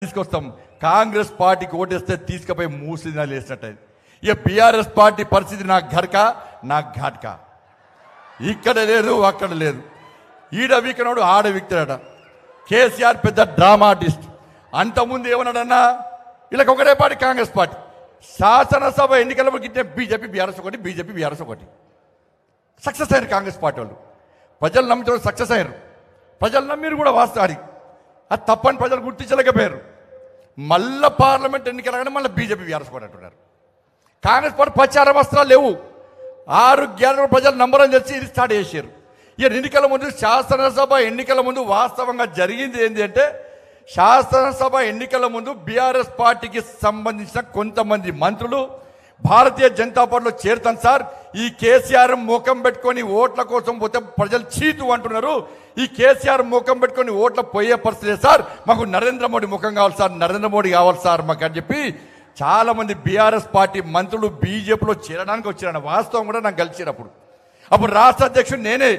తీసుకొస్తాం. కాంగ్రెస్ పార్టీకి ఓటేస్తే తీసుకుపోయి మూసినాలు వేసినట్టు. ఇక బీఆర్ఎస్ పార్టీ పరిస్థితి నా ఘర్కా నా ఘాట్కా. ఇక్కడ లేదు అక్కడ లేదు, ఈడ వీకనోడు ఆడ వీక్తాడట. కేసీఆర్ పెద్ద డ్రామా ఆర్టిస్ట్. అంతకుముందు ఏమన్నాడన్నా, వీళ్ళకి ఒకటే పార్టీ కాంగ్రెస్ పార్టీ. శాసనసభ ఎన్నికల గిట్టే బీజేపీ బీఆర్ఎస్ ఒకటి, బీజేపీ బీఆర్ఎస్ ఒకటి. సక్సెస్ అయ్యారు కాంగ్రెస్ పార్టీ వాళ్ళు. ప్రజలు నమ్మించడం సక్సెస్ అయ్యారు. ప్రజలు నమ్మిరు కూడా వాస్తవానికి. అది తప్పని ప్రజలు గుర్తించలేకపోయారు. మళ్ళా పార్లమెంట్ ఎన్నికలగానే మళ్ళీ బీజేపీ బీఆర్ఎస్ కూడా అంటున్నారు. కాంగ్రెస్ పార్టీ ప్రచార వస్త్రాలు లేవు. 6 గ్యారెంటీలు ప్రజలు నంబరని తెలిసి ఇది స్టార్ట్ చేశారు. ఇక ఎన్నికల ముందు, శాసనసభ ఎన్నికల ముందు వాస్తవంగా జరిగింది ఏంటి అంటే, శాసనసభ ఎన్నికల ముందు బీఆర్ఎస్ పార్టీకి సంబంధించిన కొంతమంది మంత్రులు భారతీయ జనతా పార్టీలో చేరుతాను సార్, ఈ కేసీఆర్ ముఖం పెట్టుకొని ఓట్ల కోసం పోతే ప్రజలు చీతు అంటున్నారు, ఈ కేసీఆర్ ముఖం పెట్టుకొని ఓట్ల పోయే పరిస్థితి సార్, మాకు నరేంద్ర మోడీ ముఖం కావాలి సార్, నరేంద్ర మోడీ కావాలి సార్ మాకు అని చెప్పి చాలామంది బీఆర్ఎస్ పార్టీ మంత్రులు బీజేపీలో చేరడానికి వచ్చారన్న వాస్తవం కూడా నాకు కలిసినప్పుడు. అప్పుడు రాష్ట్ర అధ్యక్షుడు నేనే,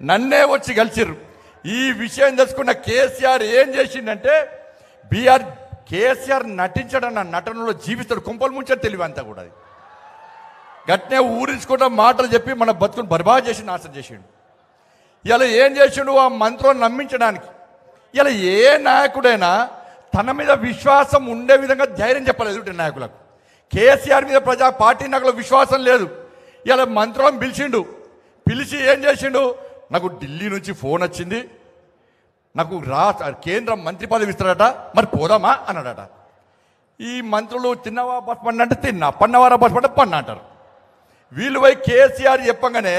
నన్నే వచ్చి కలిసిర్రు. ఈ విషయం తెలుసుకున్న కేసీఆర్ ఏం చేసిందంటే, కేసీఆర్ నటించడన్న నటనలో జీవిస్తాడు, కుంపలు ముంచాడు తెలివి అంతా కూడా. అది గట్నే ఊరించుకుంటా మాటలు చెప్పి మన బతుకుని బర్బాద్ చేసి నాశనం చేసిండు. ఇలా ఏం చేసిండు ఆ మంత్రులను నమ్మించడానికి. ఇలా ఏ నాయకుడైనా తన మీద విశ్వాసం ఉండే విధంగా ధైర్యం చెప్పలేదు నాయకులకు. కేసీఆర్ మీద పార్టీ నాయకులకు విశ్వాసం లేదు. ఇలా మంత్రులను పిలిచి ఏం చేసిండు, నాకు ఢిల్లీ నుంచి ఫోన్ వచ్చింది, నాకు కేంద్ర మంత్రి పదవి ఇస్తాడట, మరి పోదామా అన్నాడట. ఈ మంత్రులు తిన్నవా బస్ పండి అంటే తిన్నా, పన్నవారా బస్ పంట పన్న అంటారు. వీళ్ళు పోయి కేసీఆర్ చెప్పగానే,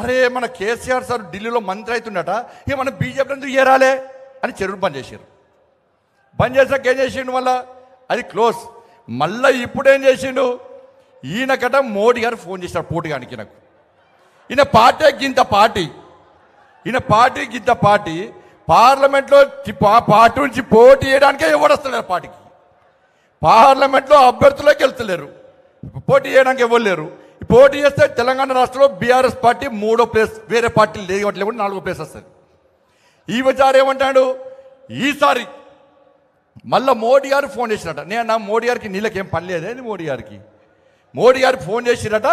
అరే మన కేసీఆర్ సార్ ఢిల్లీలో మంత్రి అవుతుండట, ఇక మన బీజేపీ ఎందుకు ఏరాలే అని చెరువులు బంద్ చేశారు. బంద్ చేసాక ఏం చేసిండు, మళ్ళా అది క్లోజ్. మళ్ళీ ఇప్పుడేం చేసిండు, ఈయనకట మోడీ గారు ఫోన్ చేశారు పోటీగానికి. నాకు ఈయన పార్టీ గింత పార్టీ పార్లమెంట్లో పార్టీ నుంచి పోటీ చేయడానికే ఎవరు వస్తలేరు పార్టీకి. పార్లమెంట్లో అభ్యర్థులకు వెళ్తలేరు, పోటీ చేయడానికి ఎవరు లేరు. పోటీ చేస్తే తెలంగాణ రాష్ట్రంలో బీఆర్ఎస్ పార్టీ 3వ ప్లేస్, వేరే పార్టీలు లేవట్లే కూడా 4వ ప్లేస్ వస్తుంది. ఈ విచారం ఏమంటాడు, ఈసారి మళ్ళీ మోడీ గారు ఫోన్ చేసినట. నేను మోడీ గారికి నీళ్ళకేం పని లేదే, మోడీ గారికి ఫోన్ చేసిరట,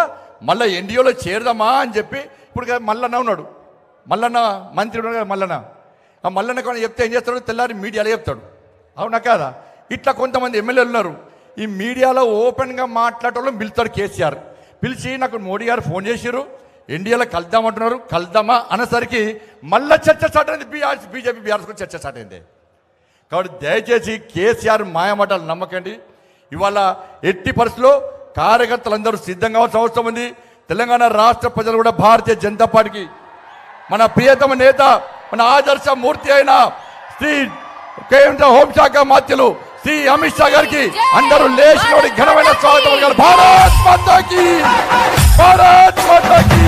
మళ్ళీ ఎన్డీఏలో చేరదామా అని చెప్పి. ఇప్పుడు మల్లన్న ఉన్నాడు, మల్లన్న మంత్రి ఉన్నాడు కదా మల్లన్న, ఆ మల్లన్న కొన్ని చెప్తే ఏం చేస్తాడు, తెల్లారి మీడియాలో చెప్తాడు, అవునా కాదా. ఇట్లా కొంతమంది ఎమ్మెల్యేలు ఉన్నారు, ఈ మీడియాలో ఓపెన్గా మాట్లాడటంలో పిలుస్తాడు కేసీఆర్. పిలిచి నాకు మోడీ గారు ఫోన్ చేసిరు, ఎన్డీఏలో కలుద్దామంటున్నారు, కలుద్దామా అనేసరికి మళ్ళీ చర్చ స్టార్ట్ అయింది. బీజేపీ బీఆర్ఎస్ చర్చ స్టార్ట్ అయింది. కాబట్టి దయచేసి కేసీఆర్ మాయమాటలు నమ్మకండి. ఇవాళ ఎట్టి పరిస్థితుల్లో కార్యకర్తలందరూ సిద్ధంగా కావాల్సిన అవసరం ఉంది. తెలంగాణ రాష్ట్ర ప్రజలు కూడా భారతీయ జనతా పార్టీకి మన ప్రియతమ నేత, మన ఆదర్శ మూర్తి అయిన శ్రీ కేంద్ర హోంశాఖ మంత్రులు శ్రీ అమిత్ షా గారికి అందరూ లేచినోడి ఘనమైన స్వాగతం. భారత్ మాతాకి, భారత్ మాతాకి.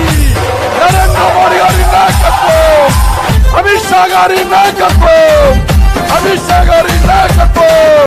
నరేంద్ర మోడీ గారి నాయకత్వం, అమిత్ షా గారి నాయకత్వం, అమిత్ షా గారి నాయకత్వం.